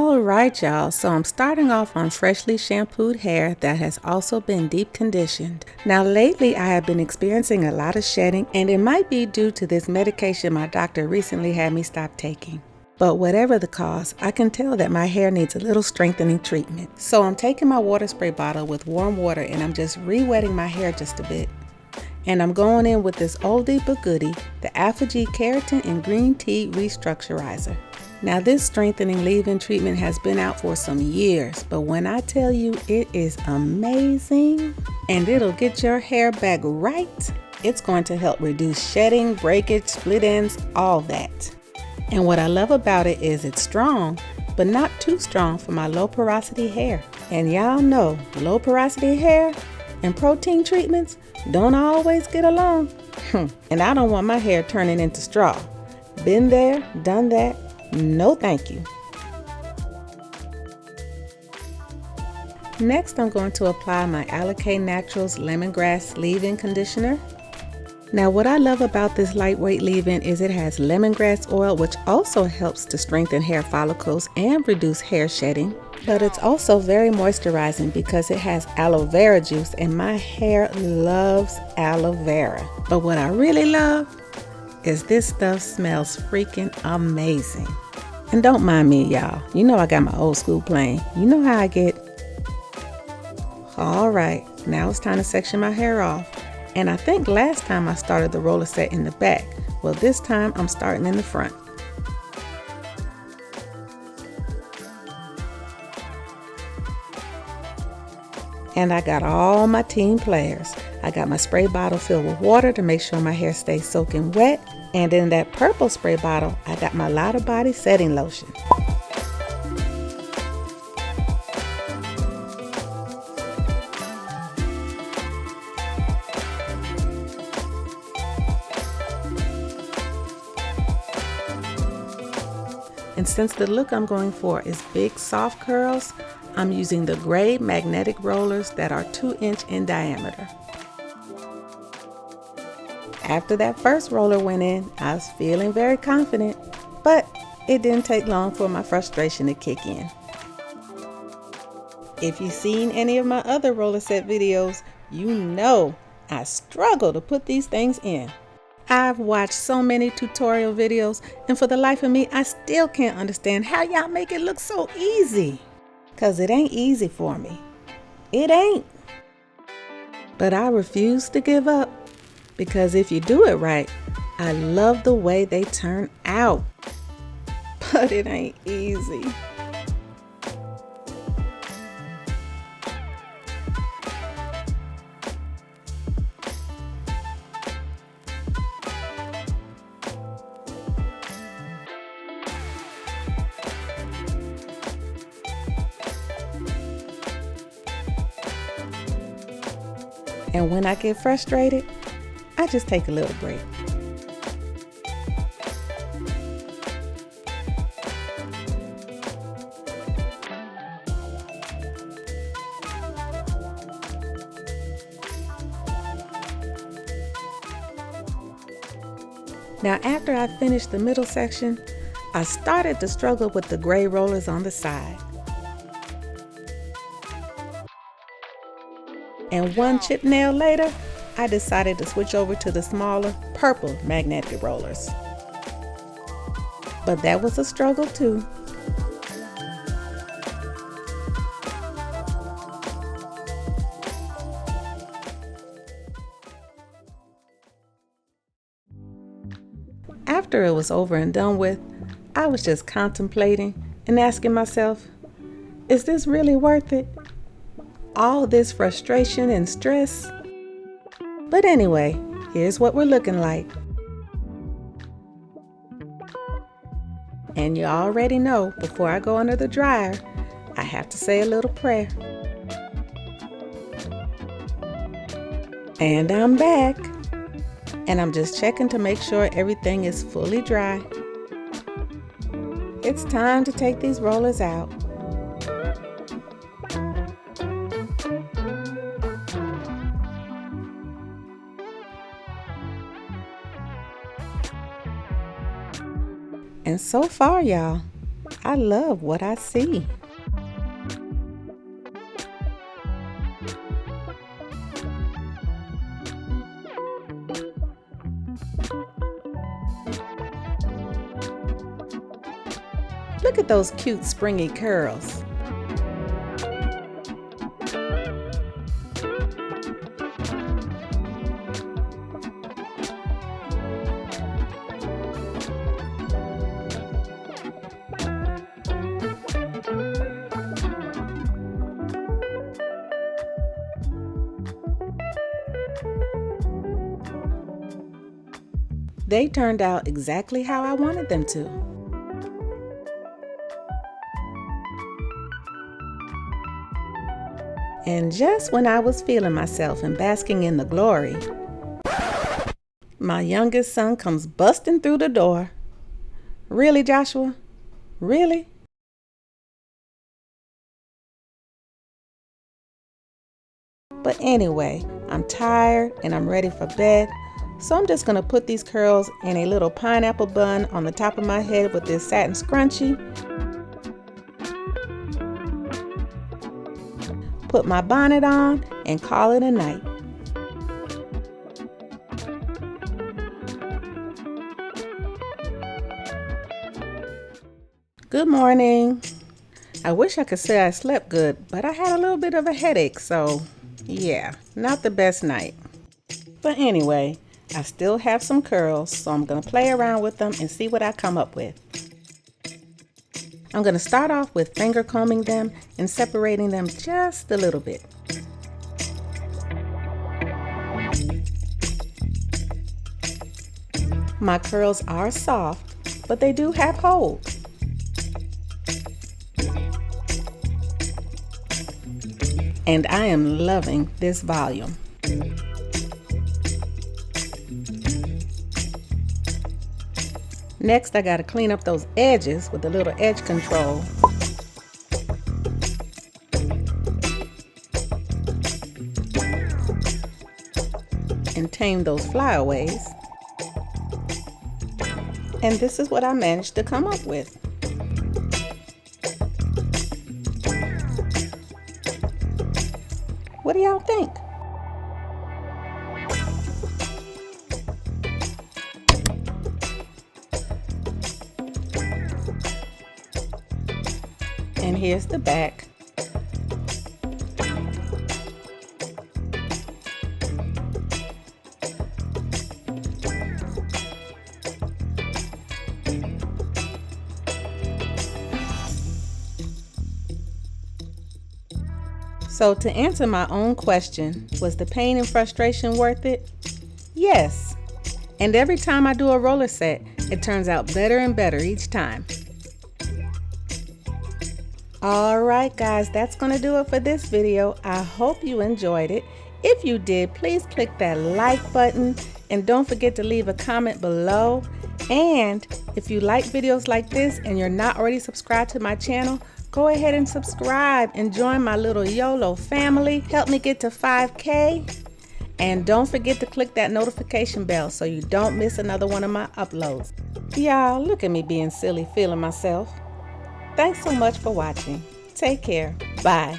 Alright y'all, so I'm starting off on freshly shampooed hair that has also been deep conditioned. Now lately I have been experiencing a lot of shedding, and it might be due to this medication my doctor recently had me stop taking. But whatever the cause, I can tell that my hair needs a little strengthening treatment. So I'm taking my water spray bottle with warm water and I'm just re-wetting my hair just a bit. And I'm going in with this oldie but goodie, the Aphogee Keratin and Green Tea Restructurizer. Now this strengthening leave-in treatment has been out for some years, but when I tell you it is amazing and it'll get your hair back right, it's going to help reduce shedding, breakage, split ends, all that. And what I love about it is it's strong, but not too strong for my low porosity hair. And y'all know low porosity hair and protein treatments don't always get along. And I don't want my hair turning into straw. Been there, done that. No thank you. Next, I'm going to apply my Alikay Naturals Lemongrass leave-in conditioner. Now what I love about this lightweight leave-in is it has lemongrass oil, which also helps to strengthen hair follicles and reduce hair shedding. But it's also very moisturizing because it has aloe vera juice, and my hair loves aloe vera. But what I really love is this stuff smells freaking amazing. And don't mind me, y'all. You know I got my old school playing. You know how I get. All right, now it's time to section my hair off. And I think last time I started the roller set in the back. Well, this time I'm starting in the front. And I got all my team players. I got my spray bottle filled with water to make sure my hair stays soaking wet. And in that purple spray bottle, I got my Lottabody setting lotion. And since the look I'm going for is big soft curls, I'm using the gray magnetic rollers that are 2-inch in diameter. After that first roller went in, I was feeling very confident, but it didn't take long for my frustration to kick in. If you've seen any of my other roller set videos, you know I struggle to put these things in. I've watched so many tutorial videos, and for the life of me, I still can't understand how y'all make it look so easy. Cause it ain't easy for me. It ain't. But I refuse to give up, because if you do it right, I love the way they turn out. But it ain't easy. And when I get frustrated, I just take a little break. Now after I finished the middle section, I started to struggle with the gray rollers on the side. And one chip nail later, I decided to switch over to the smaller purple magnetic rollers. But that was a struggle too. After it was over and done with, I was just contemplating and asking myself, is this really worth it? All this frustration and stress? But anyway, here's what we're looking like. And you already know, before I go under the dryer, I have to say a little prayer. And I'm back. And I'm just checking to make sure everything is fully dry. It's time to take these rollers out. And so far, y'all, I love what I see. Look at those cute springy curls. They turned out exactly how I wanted them to. And just when I was feeling myself and basking in the glory, my youngest son comes busting through the door. Really, Joshua? Really? But anyway, I'm tired and I'm ready for bed. So I'm just going to put these curls in a little pineapple bun on the top of my head with this satin scrunchie. Put my bonnet on and call it a night. Good morning. I wish I could say I slept good, but I had a little bit of a headache, so yeah, not the best night. But anyway, I still have some curls, so I'm going to play around with them and see what I come up with. I'm going to start off with finger combing them and separating them just a little bit. My curls are soft, but they do have hold. And I am loving this volume. Next, I got to clean up those edges with a little edge control. And tame those flyaways. And this is what I managed to come up with. What do y'all think? And here's the back. So to answer my own question, was the pain and frustration worth it? Yes. And every time I do a roller set, it turns out better and better each time. Alright guys, that's going to do it for this video. I hope you enjoyed it. If you did, please click that like button and don't forget to leave a comment below. And if you like videos like this and you're not already subscribed to my channel, go ahead and subscribe and join my little YOLO family. Help me get to 5K. And don't forget to click that notification bell so you don't miss another one of my uploads. Y'all, look at me being silly, feeling myself. Thanks so much for watching. Take care. Bye.